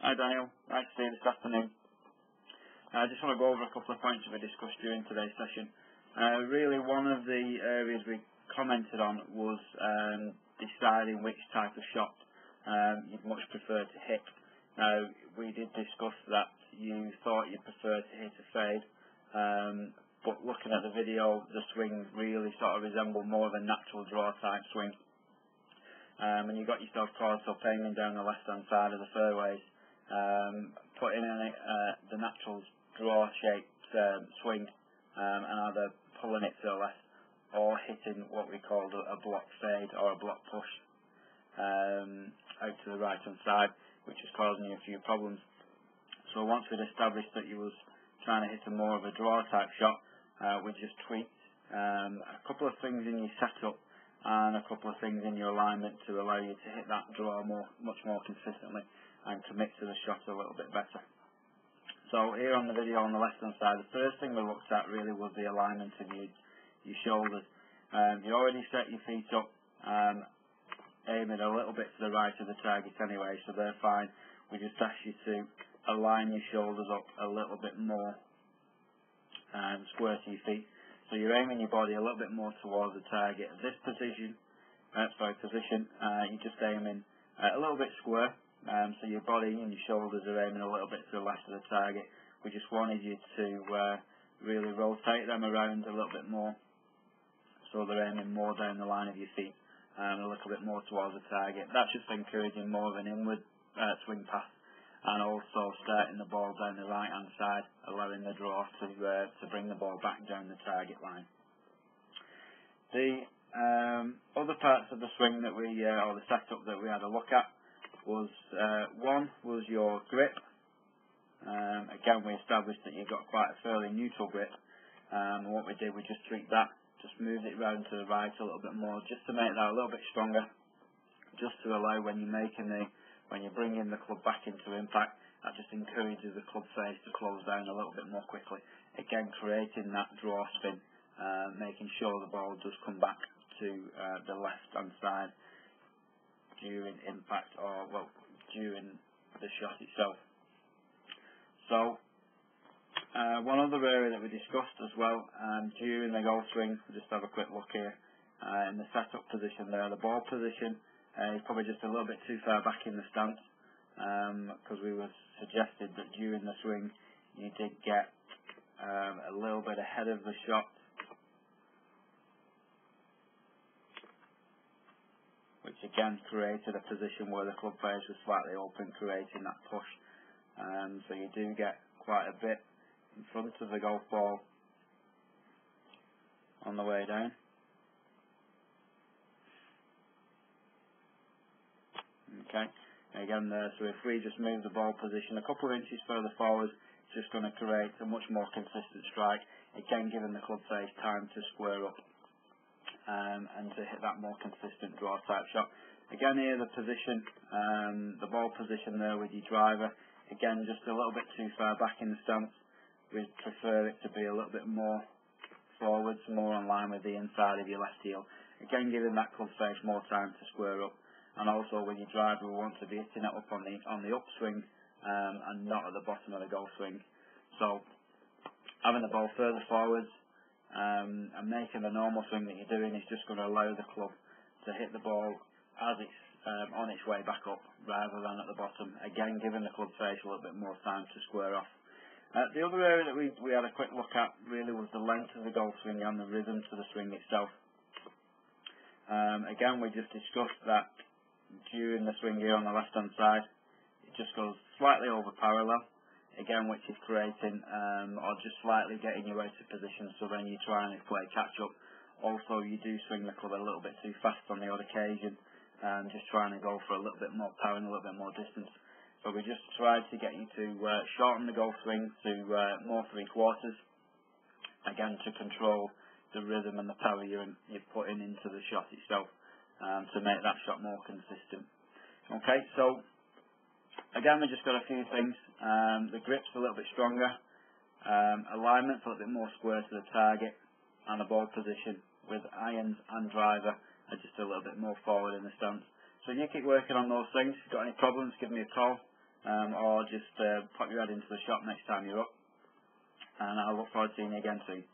Hi Daniel, nice to see you this afternoon. I just want to go over a couple of points that we discussed during today's session. Really one of the areas we commented on was deciding which type of shot you'd much prefer to hit. Now, we did discuss that you thought you'd prefer to hit a fade, but looking at the video, the swing really sort of resembled more of a natural draw type swing. And you got yourself caught up aiming down the left hand side of the fairways, putting in the natural draw shaped swing, and either pulling it to the left or hitting what we called a block fade or a block push out to the right hand side, which is causing you a few problems. So once we'd established that you was trying to hit a more of a draw type shot, we just tweaked a couple of things in your setup and a couple of things in your alignment to allow you to hit that draw much more consistently and commit to the shot a little bit better. So here on the video on the left hand side, the first thing we looked at really was the alignment of your shoulders. You already set your feet up aiming a little bit to the right of the target anyway, so they're fine. We just ask you to align your shoulders up a little bit more and square to your feet. So you're aiming your body a little bit more towards the target. This position, you're just aiming a little bit square. So your body and your shoulders are aiming a little bit to the left of the target. We just wanted you to really rotate them around a little bit more, so they're aiming more down the line of your feet, a little bit more towards the target. That's just encouraging more of an inward swing path, and also starting the ball down the right hand side, allowing the draw to bring the ball back down the target line. The other parts of the swing that or the setup that we had a look at was one was your grip. Again, we established that you've got quite a fairly neutral grip, and what we did, we just tweaked that, just moved it round to the right a little bit more, just to make that a little bit stronger, just to allow when you're bringing the club back into impact, that just encourages the club face to close down a little bit more quickly. Again, creating that draw spin, making sure the ball does come back to the left hand side during impact, or during the shot itself. So one other area that we discussed as well during the golf swing, we'll just have a quick look here in the setup position there. The ball position is probably just a little bit too far back in the stance, because we were suggested that during the swing you did get a little bit ahead of the shot, which again created a position where the club face was slightly open, creating that push. So you do get quite a bit in front of the golf ball on the way down. Okay, again there, so if we just move the ball position a couple of inches further forward, it's just going to create a much more consistent strike, again giving the club face time to square up and to hit that more consistent draw type shot. Again here the position, the ball position there with your driver, again just a little bit too far back in the stance. We'd prefer it to be a little bit more forwards, more in line with the inside of your left heel. Again giving that club face more time to square up. And also with your driver, we want to be hitting it up on the upswing and not at the bottom of the golf swing. So having the ball further forwards and making the normal swing that you're doing is just going to allow the club to hit the ball as it's on its way back up rather than at the bottom. Again, giving the club face a little bit more time to square off. The other area that we had a quick look at really was the length of the golf swing and the rhythm to the swing itself. Again, we just discussed that during the swing here on the left hand side, it just goes slightly over parallel, again which is creating or just slightly getting you out of position, so then you're trying to play catch up. Also you do swing the club a little bit too fast on the odd occasion, just trying to go for a little bit more power and a little bit more distance. So we just tried to get you to shorten the golf swing to more 3/4, again to control the rhythm and the power you're putting into the shot itself, to make that shot more consistent. Okay, so again we just got a few things. The grip's a little bit stronger, alignment's a little bit more square to the target, and the ball position with irons and driver are just a little bit more forward in the stance. So you keep working on those things. If you've got any problems, give me a call. or just pop your head into the shop next time you're up. And I look forward to seeing you again soon.